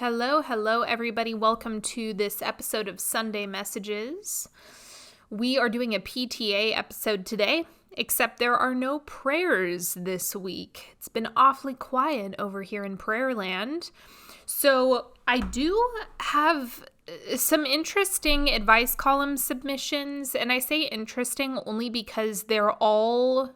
Hello, everybody. Welcome to this episode of Sunday Messages. We are doing a PTA episode today, except there are no prayers this week. It's been awfully quiet over here in Prayerland. So I do have some interesting advice column submissions, and I say interesting only because they're all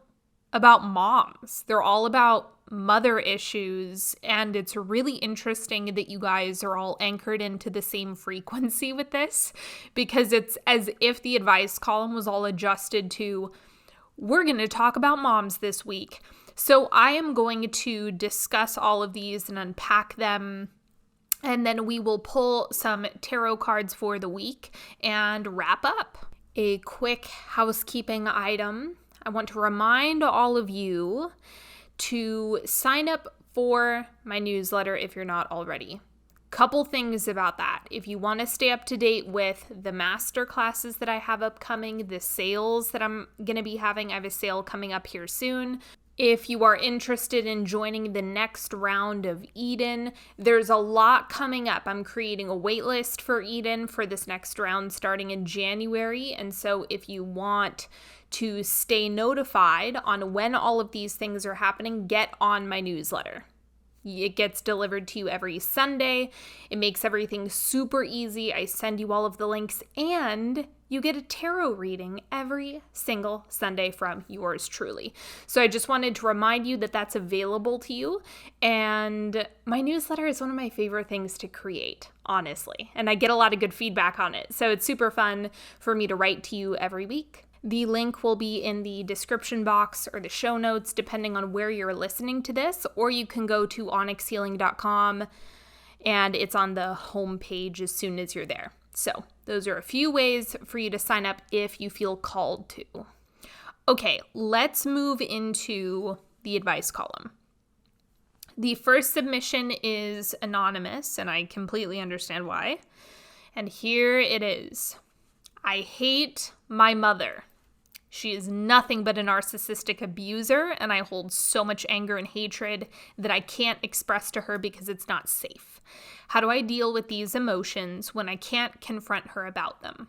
about moms. They're all about mother issues, and it's really interesting that you guys are all anchored into the same frequency with this, because it's as if the advice column was all adjusted to, we're going to talk about moms this week. So I am going to discuss all of these and unpack them, and then we will pull some tarot cards for the week and wrap up. A quick housekeeping item. I want to remind all of you to sign up for my newsletter if you're not already. Couple things about that. If you want to stay up to date with the master classes that I have upcoming, the sales that I'm going to be having, I have a sale coming up here soon. If you are interested in joining the next round of Eden, there's a lot coming up. I'm creating a wait list for Eden for this next round starting in January. And so if you want to stay notified on when all of these things are happening, get on my newsletter. It gets delivered to you every Sunday. It makes everything super easy. I send you all of the links, and you get a tarot reading every single Sunday from yours truly. So I just wanted to remind you that that's available to you. And my newsletter is one of my favorite things to create, honestly. And I get a lot of good feedback on it. So it's super fun for me to write to you every week. The link will be in the description box or the show notes, depending on where you're listening to this, or you can go to onyxhealing.com and it's on the homepage as soon as you're there. So those are a few ways for you to sign up if you feel called to. Okay, let's move into the advice column. The first submission is anonymous, and I completely understand why. And here it is. I hate my mother. She is nothing but a narcissistic abuser, and I hold so much anger and hatred that I can't express to her because it's not safe. How do I deal with these emotions when I can't confront her about them?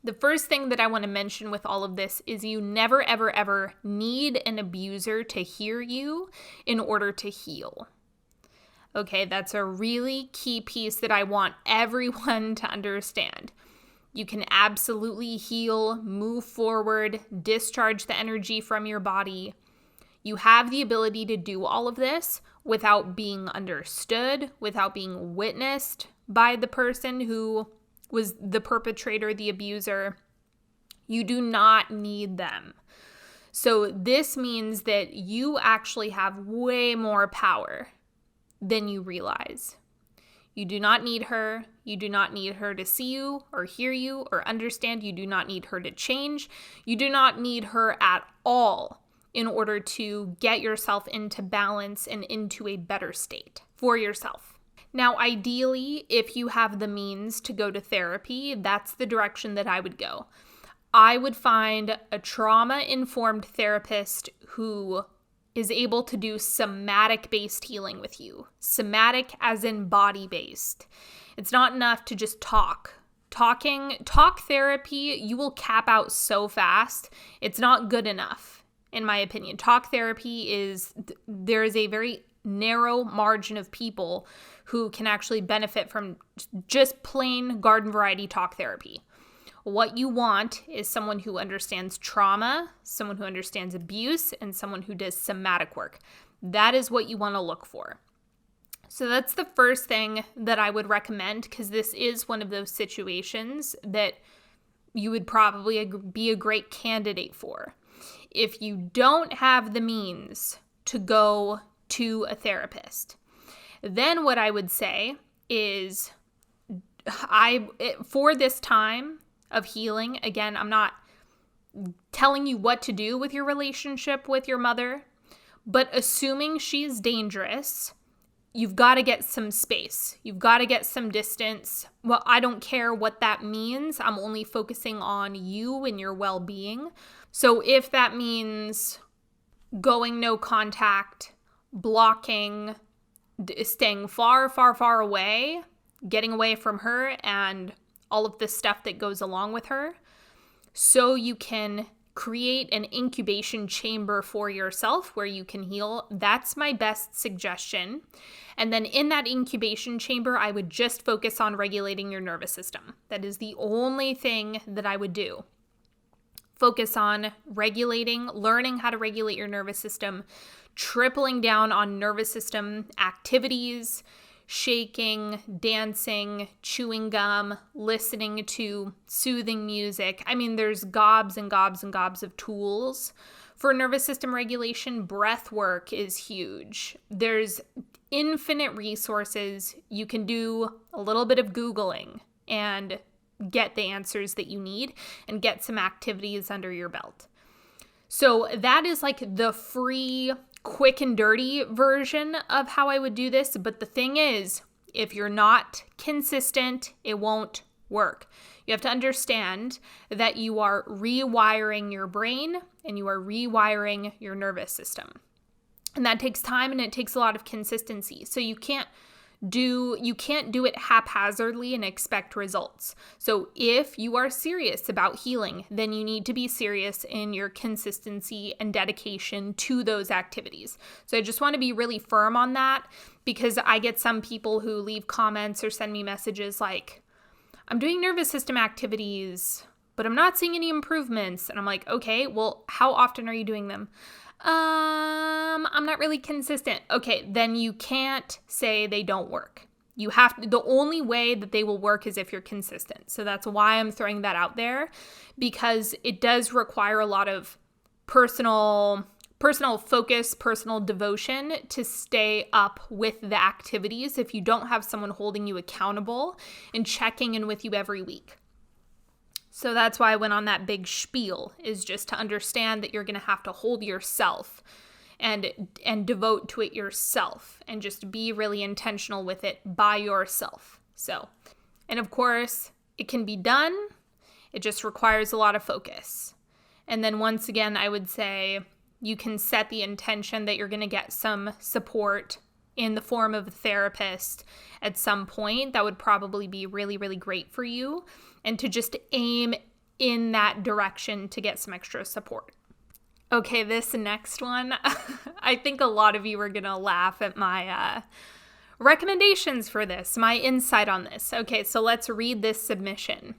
The first thing that I want to mention with all of this is you never, ever, ever need an abuser to hear you in order to heal. Okay, that's a really key piece that I want everyone to understand. You can absolutely heal, move forward, discharge the energy from your body. You have the ability to do all of this without being understood, without being witnessed by the person who was the perpetrator, the abuser. You do not need them. So this means that you actually have way more power than you realize. You do not need her. You do not need her to see you or hear you or understand. You do not need her to change. You do not need her at all in order to get yourself into balance and into a better state for yourself. Now, ideally, if you have the means to go to therapy, that's the direction that I would go. I would find a trauma-informed therapist who is able to do somatic-based healing with you. Somatic as in body-based. It's not enough to just talk. Talk therapy, you will cap out so fast. It's not good enough, in my opinion. Talk therapy there is a very narrow margin of people who can actually benefit from just plain garden variety talk therapy. What you want is someone who understands trauma, someone who understands abuse, and someone who does somatic work. That is what you want to look for. So that's the first thing that I would recommend, because this is one of those situations that you would probably be a great candidate for. If you don't have the means to go to a therapist, then what I would say is for this time of healing, again, I'm not telling you what to do with your relationship with your mother, but assuming she's dangerous, you've got to get some space. You've got to get some distance. Well, I don't care what that means. I'm only focusing on you and your well-being. So if that means going no contact, blocking, staying far, far, far away, getting away from her and all of the stuff that goes along with her, so you can create an incubation chamber for yourself where you can heal. That's my best suggestion. And then in that incubation chamber, I would just focus on regulating your nervous system. That is the only thing that I would do. Focus on regulating, learning how to regulate your nervous system, tripling down on nervous system activities, shaking, dancing, chewing gum, listening to soothing music. I mean, there's gobs and gobs and gobs of tools for nervous system regulation. Breath work is huge. There's infinite resources. You can do a little bit of Googling and get the answers that you need and get some activities under your belt. So that is like the free, quick and dirty version of how I would do this. But the thing is, if you're not consistent, it won't work. You have to understand that you are rewiring your brain and you are rewiring your nervous system. And that takes time and it takes a lot of consistency. So you can't do it haphazardly and expect results. So if you are serious about healing, then you need to be serious in your consistency and dedication to those activities. So I just want to be really firm on that, because I get some people who leave comments or send me messages like, I'm doing nervous system activities, but I'm not seeing any improvements. And I'm like, okay, well, how often are you doing them? I'm not really consistent. Okay, then you can't say they don't work. You have to, the only way that they will work is if you're consistent. So that's why I'm throwing that out there, because it does require a lot of personal focus, personal devotion to stay up with the activities if you don't have someone holding you accountable and checking in with you every week. So that's why I went on that big spiel, is just to understand that you're going to have to hold yourself and devote to it yourself and just be really intentional with it by yourself. So, and of course, it can be done. It just requires a lot of focus. And then once again, I would say you can set the intention that you're going to get some support in the form of a therapist at some point. That would probably be really, really great for you. And to just aim in that direction to get some extra support. Okay, this next one, I think a lot of you are going to laugh at my recommendations for this, my insight on this. Okay, so let's read this submission.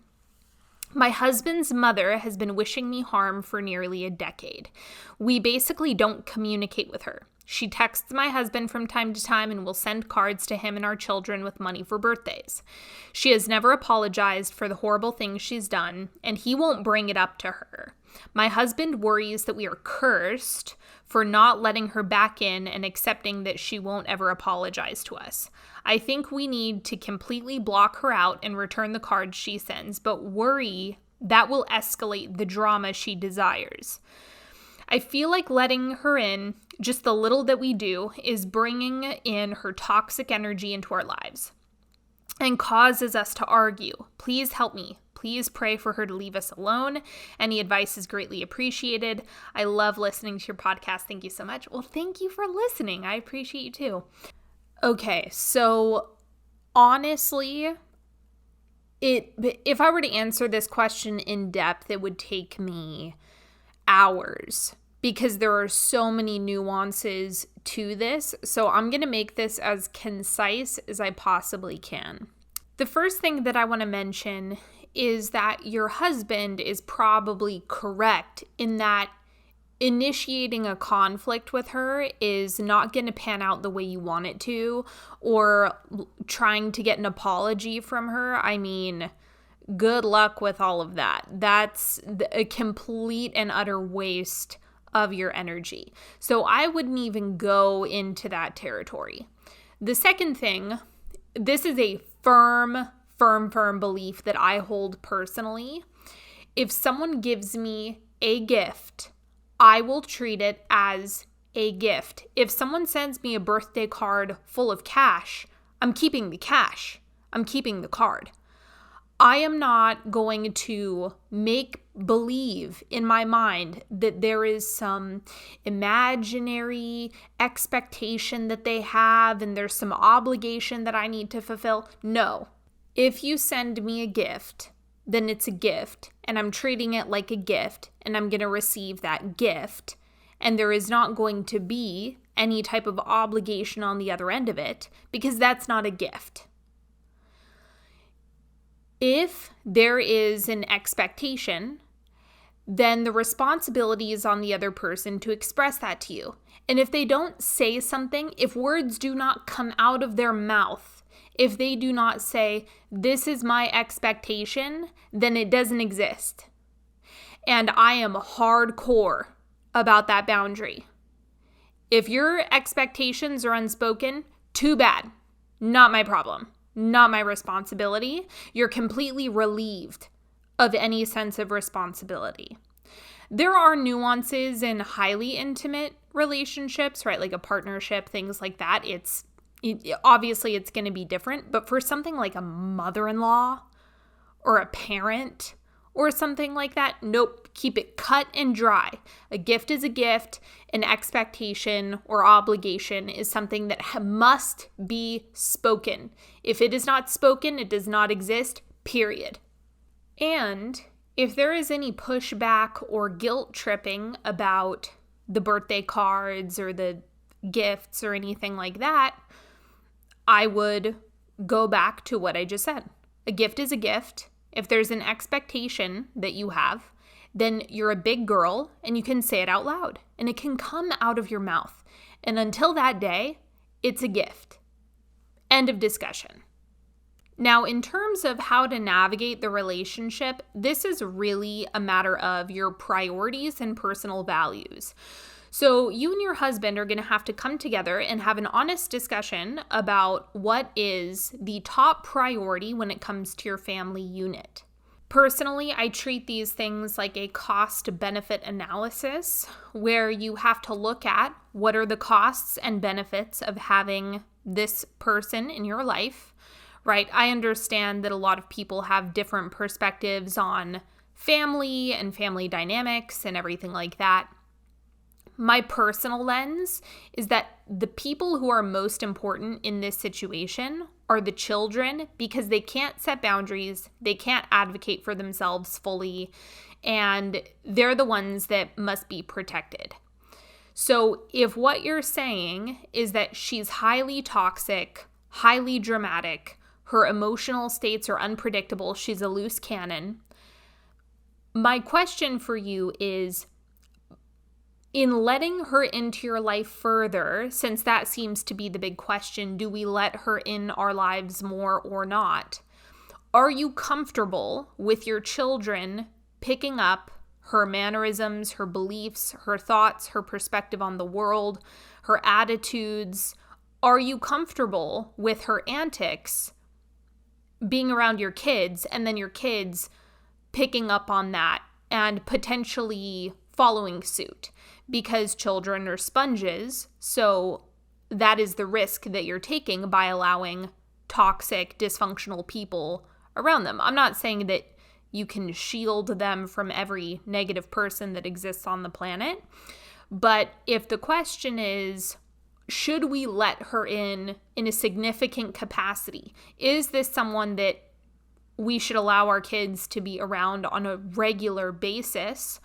My husband's mother has been wishing me harm for nearly a decade. We basically don't communicate with her. She texts my husband from time to time and will send cards to him and our children with money for birthdays. She has never apologized for the horrible things she's done, and he won't bring it up to her. My husband worries that we are cursed for not letting her back in and accepting that she won't ever apologize to us. I think we need to completely block her out and return the cards she sends, but worry that will escalate the drama she desires. I feel like letting her in, just the little that we do, is bringing in her toxic energy into our lives and causes us to argue. Please help me. Please pray for her to leave us alone. Any advice is greatly appreciated. I love listening to your podcast. Thank you so much. Well, thank you for listening. I appreciate you too. Okay, so honestly, if I were to answer this question in depth, it would take me hours because there are so many nuances to this. So I'm going to make this as concise as I possibly can. The first thing that I want to mention is that your husband is probably correct in that initiating a conflict with her is not going to pan out the way you want it to, or trying to get an apology from her. I mean, good luck with all of that. That's a complete and utter waste of your energy. So I wouldn't even go into that territory. The second thing, this is a firm belief that I hold personally. If someone gives me a gift, I will treat it as a gift. If someone sends me a birthday card full of cash, I'm keeping the cash. I'm keeping the card. I am not going to make believe in my mind that there is some imaginary expectation that they have and there's some obligation that I need to fulfill. No. If you send me a gift, then it's a gift, and I'm treating it like a gift, and I'm going to receive that gift, and there is not going to be any type of obligation on the other end of it, because that's not a gift. If there is an expectation, then the responsibility is on the other person to express that to you. And if they don't say something, if words do not come out of their mouth, if they do not say, this is my expectation, then it doesn't exist. And I am hardcore about that boundary. If your expectations are unspoken, too bad. Not my problem. Not my responsibility. You're completely relieved of any sense of responsibility. There are nuances in highly intimate relationships, right? Like a partnership, things like that. Obviously it's going to be different, but for something like a mother-in-law or a parent or something like that, nope, keep it cut and dry. A gift is a gift. An expectation or obligation is something that must be spoken. If it is not spoken, it does not exist, period. And if there is any pushback or guilt tripping about the birthday cards or the gifts or anything like that, I would go back to what I just said. A gift is a gift. If there's an expectation that you have, then you're a big girl and you can say it out loud and it can come out of your mouth. And until that day, it's a gift. End of discussion. Now, in terms of how to navigate the relationship, this is really a matter of your priorities and personal values. So you and your husband are going to have to come together and have an honest discussion about what is the top priority when it comes to your family unit. Personally, I treat these things like a cost-benefit analysis, where you have to look at what are the costs and benefits of having this person in your life, right? I understand that a lot of people have different perspectives on family and family dynamics and everything like that. My personal lens is that the people who are most important in this situation are the children, because they can't set boundaries, they can't advocate for themselves fully, and they're the ones that must be protected. So if what you're saying is that she's highly toxic, highly dramatic, her emotional states are unpredictable, she's a loose cannon, my question for you is, in letting her into your life further, since that seems to be the big question, do we let her in our lives more or not? Are you comfortable with your children picking up her mannerisms, her beliefs, her thoughts, her perspective on the world, her attitudes? Are you comfortable with her antics being around your kids, and then your kids picking up on that and potentially following suit? Because children are sponges, so that is the risk that you're taking by allowing toxic, dysfunctional people around them. I'm not saying that you can shield them from every negative person that exists on the planet, but if the question is, should we let her in a significant capacity? Is this someone that we should allow our kids to be around on a regular basis?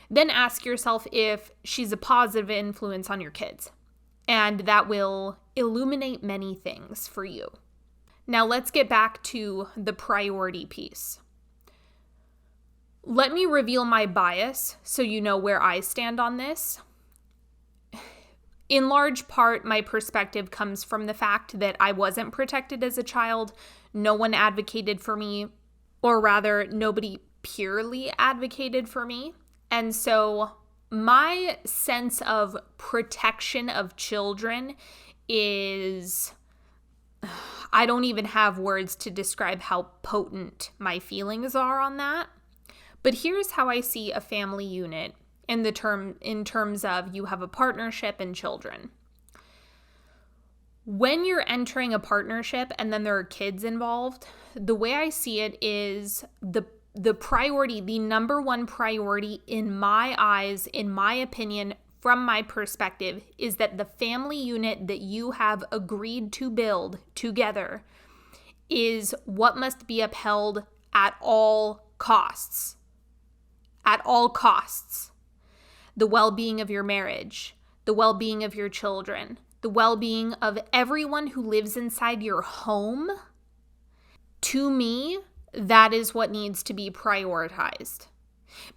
Then ask yourself if she's a positive influence on your kids. And that will illuminate many things for you. Now let's get back to the priority piece. Let me reveal my bias so you know where I stand on this. In large part, my perspective comes from the fact that I wasn't protected as a child. No one advocated for me, or rather, nobody purely advocated for me. And so my sense of protection of children is, I don't even have words to describe how potent my feelings are on that. But here's how I see a family unit in terms of you have a partnership and children. When you're entering a partnership and then there are kids involved, the way I see it is the priority, the number one priority in my eyes, in my opinion, from my perspective, is that the family unit that you have agreed to build together is what must be upheld at all costs. At all costs. The well-being of your marriage, the well-being of your children, the well-being of everyone who lives inside your home. To me, that is what needs to be prioritized.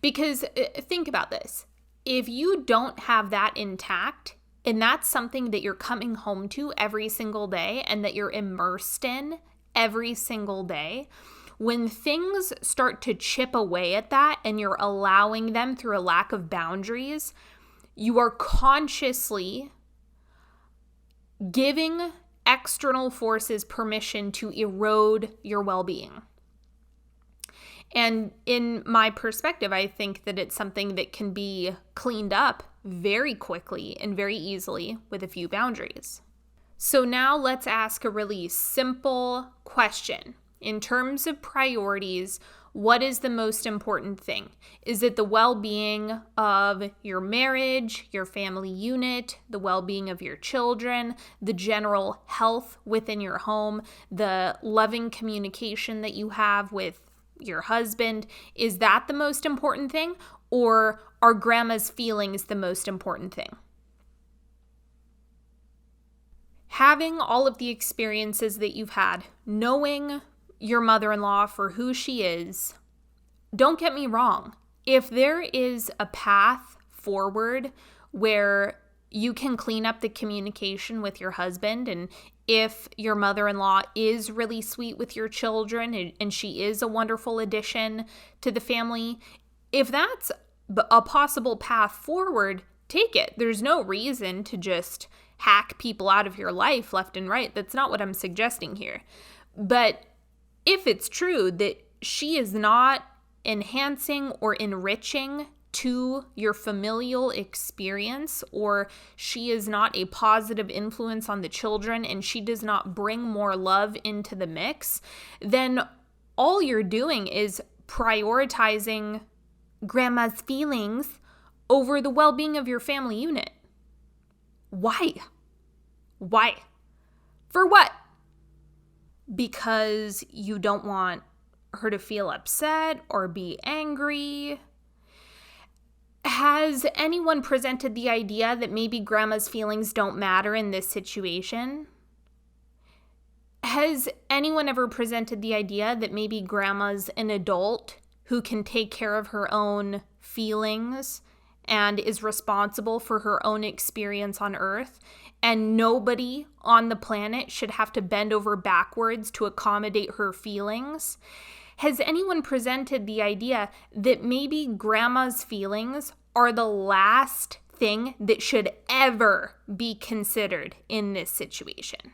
Because think about this. If you don't have that intact, and that's something that you're coming home to every single day and that you're immersed in every single day, when things start to chip away at that and you're allowing them through a lack of boundaries, you are consciously giving external forces permission to erode your well-being. And in my perspective, I think that it's something that can be cleaned up very quickly and very easily with a few boundaries. So now let's ask a really simple question. In terms of priorities, what is the most important thing? Is it the well-being of your marriage, your family unit, the well-being of your children, the general health within your home, the loving communication that you have with your husband? Is that the most important thing? Or are grandma's feelings the most important thing? Having all of the experiences that you've had, knowing your mother-in-law for who she is, don't get me wrong. If there is a path forward where you can clean up the communication with your husband, and if your mother-in-law is really sweet with your children and she is a wonderful addition to the family, if that's a possible path forward, take it. There's no reason to just hack people out of your life left and right. That's not what I'm suggesting here. But if it's true that she is not enhancing or enriching to your familial experience, or she is not a positive influence on the children and she does not bring more love into the mix, then all you're doing is prioritizing grandma's feelings over the well-being of your family unit. Why? Why? For what? Because you don't want her to feel upset or be angry? Has anyone presented the idea that maybe grandma's feelings don't matter in this situation? Has anyone ever presented the idea that maybe grandma's an adult who can take care of her own feelings and is responsible for her own experience on Earth, and nobody on the planet should have to bend over backwards to accommodate her feelings? Has anyone presented the idea that maybe grandma's feelings are the last thing that should ever be considered in this situation?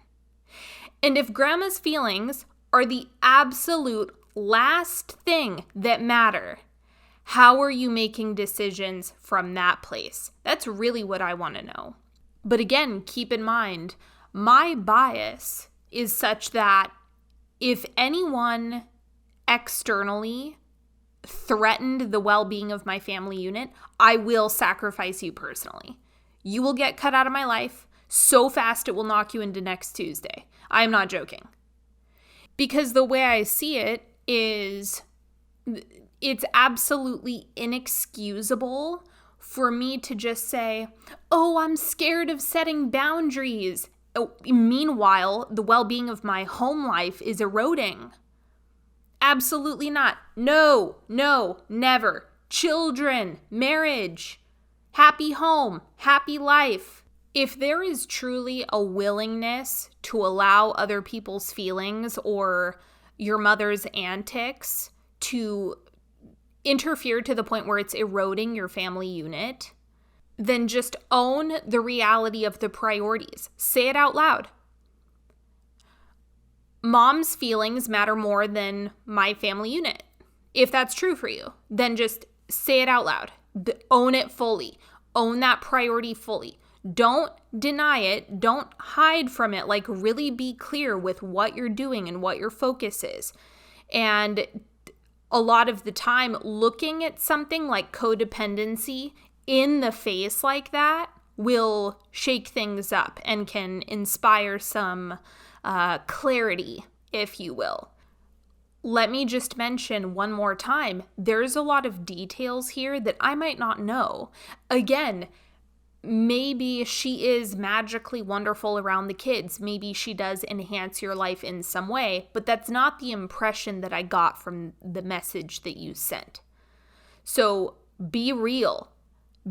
And if grandma's feelings are the absolute last thing that matter, how are you making decisions from that place? That's really what I want to know. But again, keep in mind, my bias is such that if anyone externally threatened the well-being of my family unit, I will sacrifice you personally. You will get cut out of my life so fast it will knock you into next Tuesday. I am not joking. Because the way I see it is, it's absolutely inexcusable for me to just say, oh, I'm scared of setting boundaries. Oh, meanwhile, the well-being of my home life is eroding. Absolutely not. No, never. Children, marriage, happy home, happy life. If there is truly a willingness to allow other people's feelings or your mother's antics to interfere to the point where it's eroding your family unit, then just own the reality of the priorities. Say it out loud. Mom's feelings matter more than my family unit. If that's true for you, then just say it out loud. Own it fully. Own that priority fully. Don't deny it. Don't hide from it. Like, really be clear with what you're doing and what your focus is. And a lot of the time, looking at something like codependency in the face like that will shake things up and can inspire some clarity, if you will. Let me just mention one more time, there's a lot of details here that I might not know. Again, maybe she is magically wonderful around the kids. Maybe she does enhance your life in some way, but that's not the impression that I got from the message that you sent. So be real.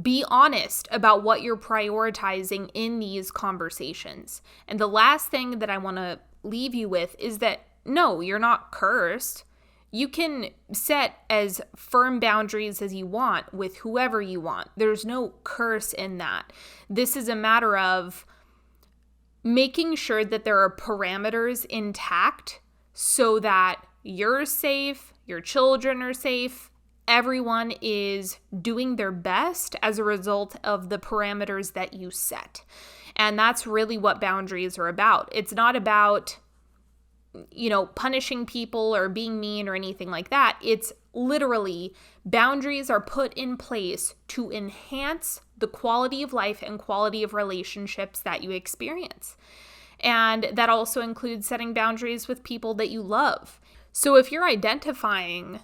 Be honest about what you're prioritizing in these conversations. And the last thing that I want to leave you with is that no, you're not cursed. You can set as firm boundaries as you want with whoever you want. There's no curse in that. This is a matter of making sure that there are parameters intact so that you're safe, your children are safe, everyone is doing their best as a result of the parameters that you set. And that's really what boundaries are about. It's not about punishing people or being mean or anything like that. It's literally boundaries are put in place to enhance the quality of life and quality of relationships that you experience. And that also includes setting boundaries with people that you love. So if you're identifying,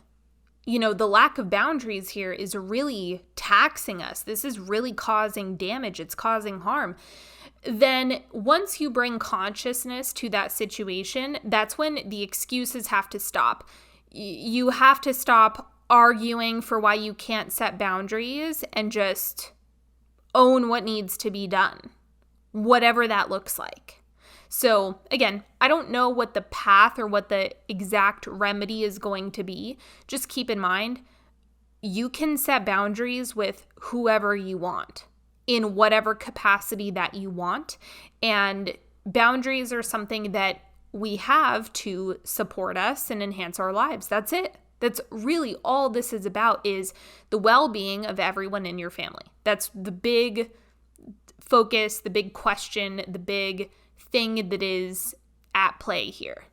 the lack of boundaries here is really taxing us, this is really causing damage, it's causing harm, then once you bring consciousness to that situation, that's when the excuses have to stop. You have to stop arguing for why you can't set boundaries and just own what needs to be done, whatever that looks like. So again, I don't know what the path or what the exact remedy is going to be. Just keep in mind, you can set boundaries with whoever you want, in whatever capacity that you want. And boundaries are something that we have to support us and enhance our lives. That's it. That's really all this is about, is the well-being of everyone in your family. That's the big focus, the big question, the big thing that is at play here.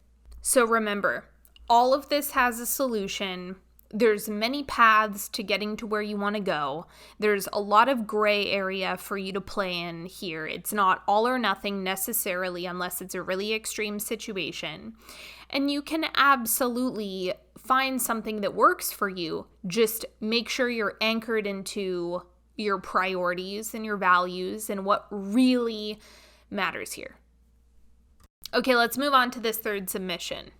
So remember, all of this has a solution. There's many paths to getting to where you want to go. There's a lot of gray area for you to play in here. It's not all or nothing necessarily, unless it's a really extreme situation. And you can absolutely find something that works for you. Just make sure you're anchored into your priorities and your values and what really matters here. Okay, let's move on to this third submission.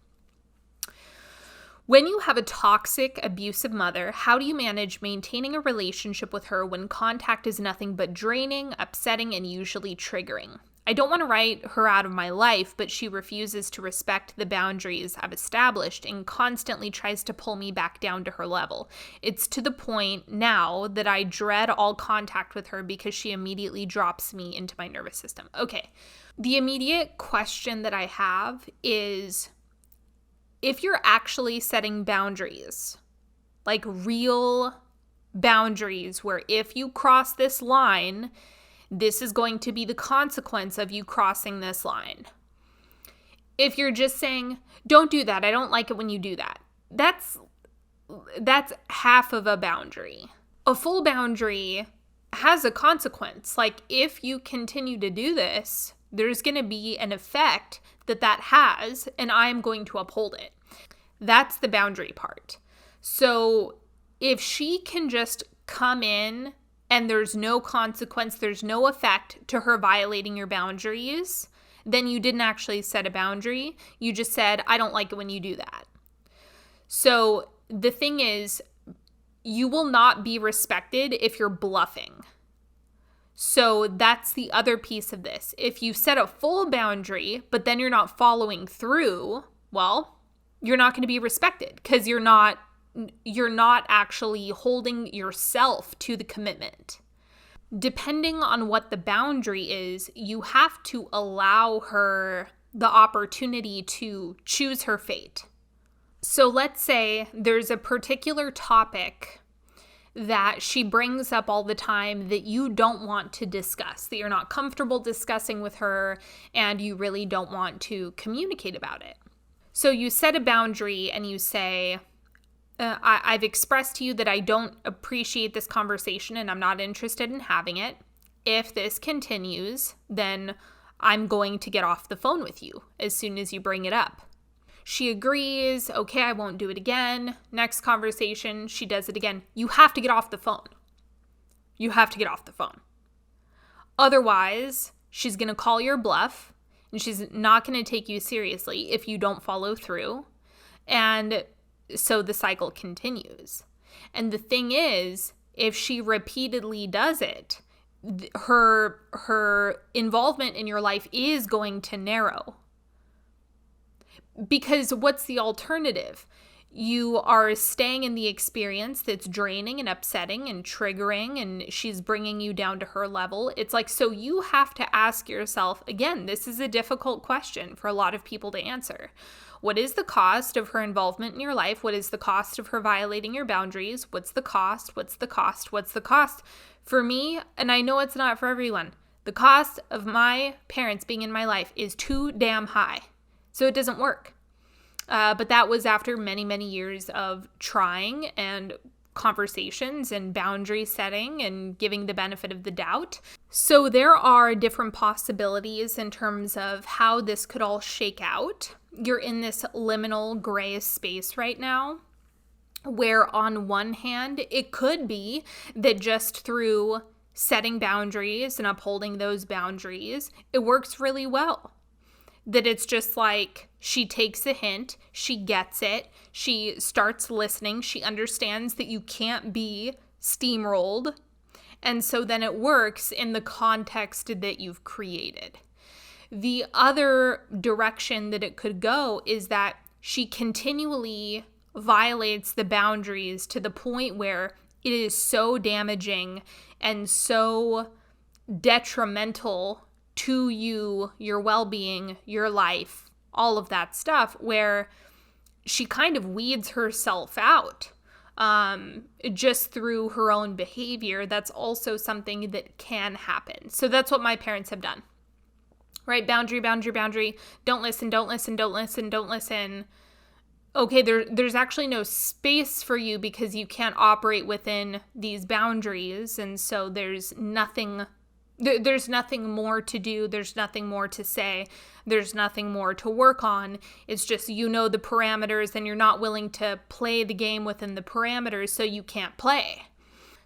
When you have a toxic, abusive mother, how do you manage maintaining a relationship with her when contact is nothing but draining, upsetting, and usually triggering? I don't want to write her out of my life, but she refuses to respect the boundaries I've established and constantly tries to pull me back down to her level. It's to the point now that I dread all contact with her because she immediately drops me into my nervous system. Okay, the immediate question that I have is, if you're actually setting boundaries, like real boundaries where if you cross this line, this is going to be the consequence of you crossing this line. If you're just saying, don't do that, I don't like it when you do that, that's half of a boundary. A full boundary has a consequence. Like, if you continue to do this, there's going to be an effect that has, and I'm going to uphold it. That's the boundary part. So if she can just come in and there's no consequence, there's no effect to her violating your boundaries, then you didn't actually set a boundary. You just said, I don't like it when you do that. So the thing is, you will not be respected if you're bluffing. So that's the other piece of this. If you set a full boundary, but then you're not following through, well, you're not going to be respected because you're not actually holding yourself to the commitment. Depending on what the boundary is, you have to allow her the opportunity to choose her fate. So let's say there's a particular topic that she brings up all the time that you don't want to discuss, that you're not comfortable discussing with her, and you really don't want to communicate about it. So you set a boundary and you say, I've expressed to you that I don't appreciate this conversation and I'm not interested in having it. If this continues, then I'm going to get off the phone with you as soon as you bring it up. She agrees. Okay, I won't do it again. Next conversation, she does it again. You have to get off the phone. You have to get off the phone. Otherwise, she's going to call your bluff and she's not going to take you seriously if you don't follow through. And so the cycle continues. And the thing is, if she repeatedly does it, her involvement in your life is going to narrow. Because what's the alternative? You are staying in the experience that's draining and upsetting and triggering, and she's bringing you down to her level. It's like, so you have to ask yourself, again, this is a difficult question for a lot of people to answer. What is the cost of her involvement in your life? What is the cost of her violating your boundaries? What's the cost? What's the cost? What's the cost? For me, and I know it's not for everyone, the cost of my parents being in my life is too damn high. So it doesn't work. But that was after many, many years of trying and conversations and boundary setting and giving the benefit of the doubt. So there are different possibilities in terms of how this could all shake out. You're in this liminal gray space right now, where on one hand, it could be that just through setting boundaries and upholding those boundaries, it works really well. That it's just like she takes a hint, she gets it, she starts listening, she understands that you can't be steamrolled, and so then it works in the context that you've created. The other direction that it could go is that she continually violates the boundaries to the point where it is so damaging and so detrimental to you, your well-being, your life, all of that stuff, where she kind of weeds herself out just through her own behavior. That's also something that can happen. So that's what my parents have done, right? Boundary, boundary, boundary. Don't listen, don't listen, don't listen, don't listen. Okay, there's actually no space for you because you can't operate within these boundaries. And so there's nothing more to do. There's nothing more to say. There's nothing more to work on. It's just, you know, the parameters and you're not willing to play the game within the parameters, so you can't play.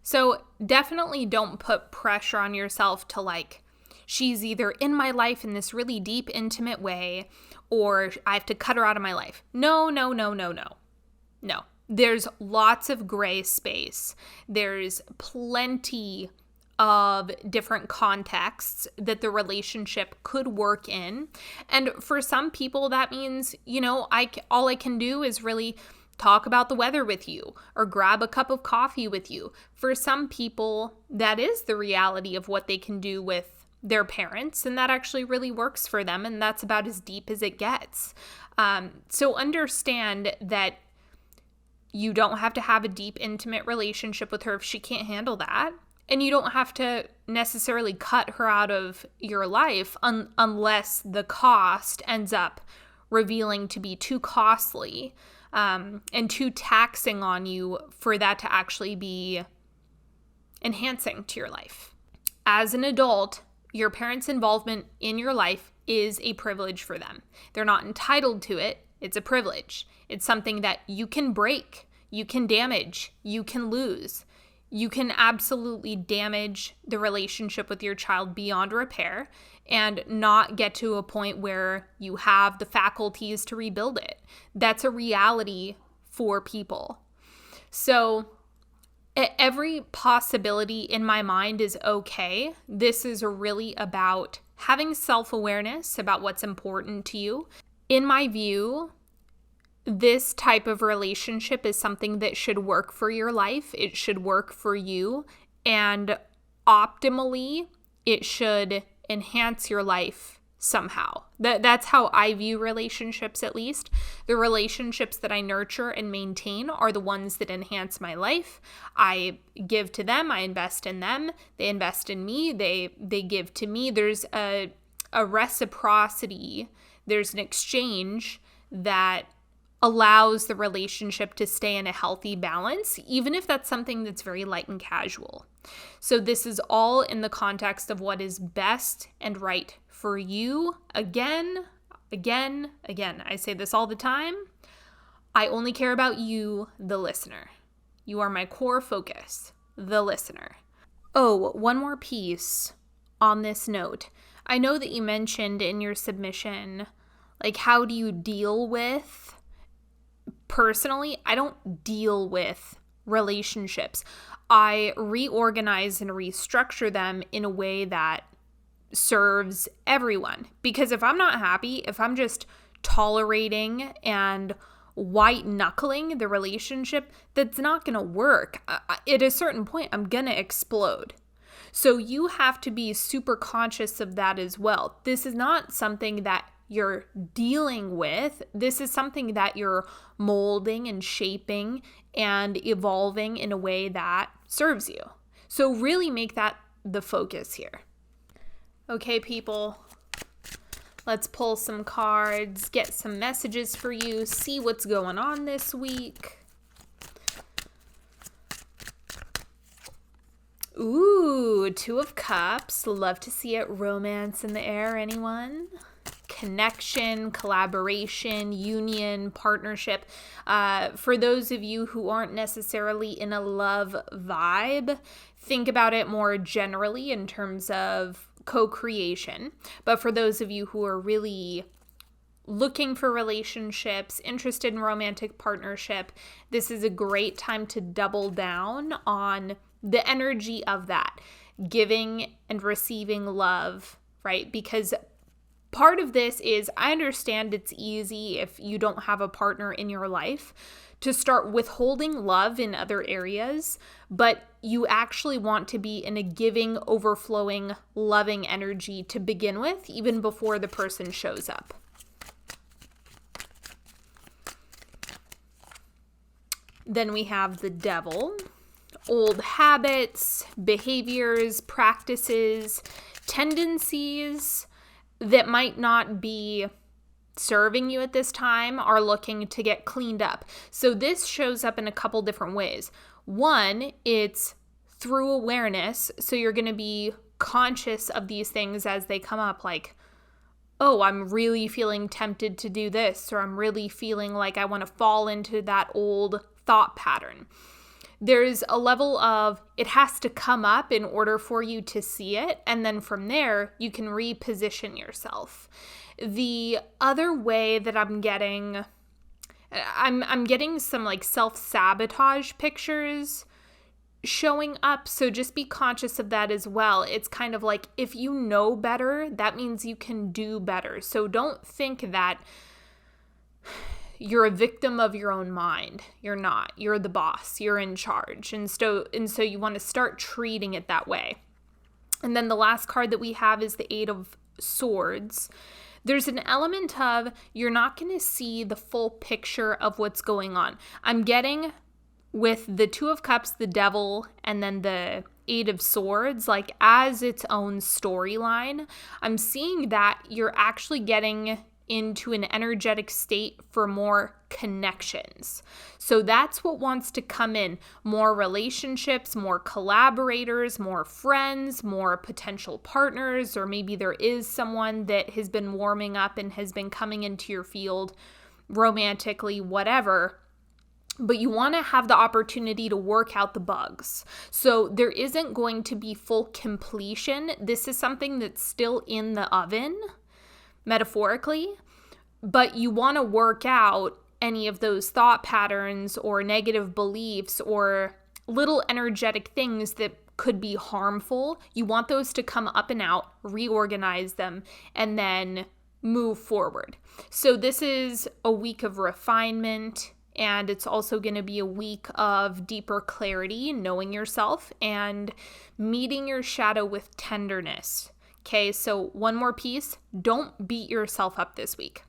So definitely don't put pressure on yourself to like, she's either in my life in this really deep, intimate way, or I have to cut her out of my life. No. No. There's lots of gray space. There's plenty of different contexts that the relationship could work in. And for some people, that means, you know, all I can do is really talk about the weather with you or grab a cup of coffee with you. For some people, that is the reality of what they can do with their parents, and that actually really works for them, and that's about as deep as it gets. So understand that you don't have to have a deep, intimate relationship with her if she can't handle that. And you don't have to necessarily cut her out of your life unless the cost ends up revealing to be too costly and too taxing on you for that to actually be enhancing to your life. As an adult, your parents' involvement in your life is a privilege for them. They're not entitled to it. It's a privilege. It's something that you can break, you can damage, you can lose. You can absolutely damage the relationship with your child beyond repair and not get to a point where you have the faculties to rebuild it. That's a reality for people. So every possibility in my mind is okay. This is really about having self-awareness about what's important to you. In my view, this type of relationship is something that should work for your life. It should work for you. And optimally, it should enhance your life somehow. That's how I view relationships, at least. The relationships that I nurture and maintain are the ones that enhance my life. I give to them, I invest in them, they invest in me, they give to me. There's a reciprocity, there's an exchange that allows the relationship to stay in a healthy balance, even if that's something that's very light and casual. So this is all in the context of what is best and right for you. Again, I say this all the time. I only care about you, the listener. You are my core focus, the listener. Oh, one more piece on this note. I know that you mentioned in your submission, like, how do you deal with... Personally, I don't deal with relationships. I reorganize and restructure them in a way that serves everyone. Because if I'm not happy, if I'm just tolerating and white knuckling the relationship, that's not going to work. At a certain point, I'm going to explode. So you have to be super conscious of that as well. This is not something that you're dealing with. This is something that you're molding and shaping and evolving in a way that serves you. So really make that the focus here. Okay, people, let's pull some cards, get some messages for you, see what's going on this week. Ooh, Two of Cups. Love to see it. Romance in the air, anyone? Connection, collaboration, union, partnership. For those of you who aren't necessarily in a love vibe, think about it more generally in terms of co-creation. But for those of you who are really looking for relationships, interested in romantic partnership, this is a great time to double down on the energy of that, giving and receiving love, right? Because part of this is, I understand it's easy if you don't have a partner in your life to start withholding love in other areas, but you actually want to be in a giving, overflowing, loving energy to begin with, even before the person shows up. Then we have the Devil. Old habits, behaviors, practices, tendencies that might not be serving you at this time are looking to get cleaned up. So this shows up in a couple different ways. One, it's through awareness. So you're going to be conscious of these things as they come up, like, oh, I'm really feeling tempted to do this, or I'm really feeling like I want to fall into that old thought pattern. There's a level of it has to come up in order for you to see it. And then from there, you can reposition yourself. The other way that I'm getting some like self-sabotage pictures showing up. So just be conscious of that as well. It's kind of like, if you know better, that means you can do better. So don't think that you're a victim of your own mind. You're not. You're the boss. You're in charge. And so you want to start treating it that way. And then the last card that we have is the Eight of Swords. There's an element of you're not going to see the full picture of what's going on. I'm getting with the Two of Cups, the Devil, and then the Eight of Swords, like as its own storyline. I'm seeing that you're actually getting into an energetic state for more connections. So that's what wants to come in. More relationships, more collaborators, more friends, more potential partners, or maybe there is someone that has been warming up and has been coming into your field romantically, whatever. But you want to have the opportunity to work out the bugs. So there isn't going to be full completion. This is something that's still in the oven, metaphorically, but you want to work out any of those thought patterns or negative beliefs or little energetic things that could be harmful. You want those to come up and out, reorganize them, and then move forward. So this is a week of refinement, and it's also going to be a week of deeper clarity, knowing yourself, and meeting your shadow with tenderness. Okay, so one more piece, don't beat yourself up this week.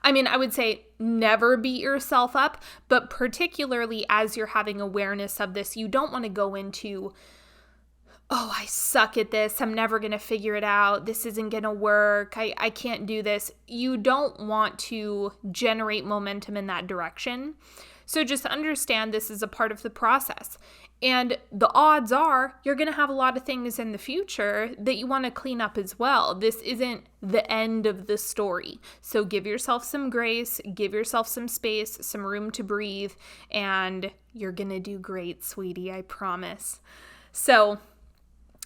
I mean, I would say never beat yourself up, but particularly as you're having awareness of this, you don't want to go into, oh, I suck at this. I'm never going to figure it out. This isn't going to work. I can't do this. You don't want to generate momentum in that direction. So just understand this is a part of the process. And the odds are you're going to have a lot of things in the future that you want to clean up as well. This isn't the end of the story. So give yourself some grace, give yourself some space, some room to breathe, and you're going to do great, sweetie, I promise. So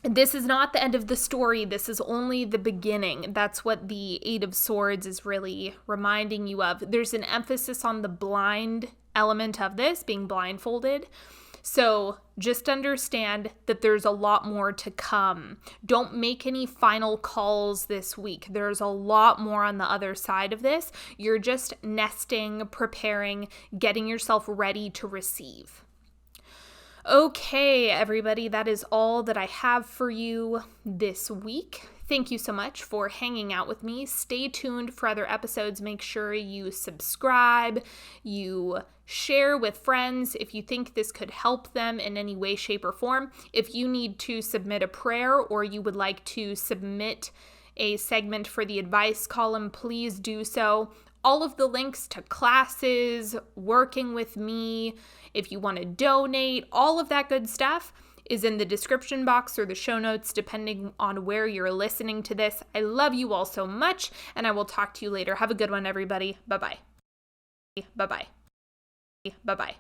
this is not the end of the story. This is only the beginning. That's what the Eight of Swords is really reminding you of. There's an emphasis on the blind element of this, being blindfolded. So just understand that there's a lot more to come. Don't make any final calls this week. There's a lot more on the other side of this. You're just nesting, preparing, getting yourself ready to receive. Okay, everybody, that is all that I have for you this week. Thank you so much for hanging out with me. Stay tuned for other episodes. Make sure you subscribe, you share with friends if you think this could help them in any way, shape, or form. If you need to submit a prayer or you would like to submit a segment for the advice column, please do so. All of the links to classes, working with me, if you want to donate, all of that good stuff is in the description box or the show notes, depending on where you're listening to this. I love you all so much, and I will talk to you later. Have a good one, everybody. Bye-bye. Bye-bye. Bye-bye.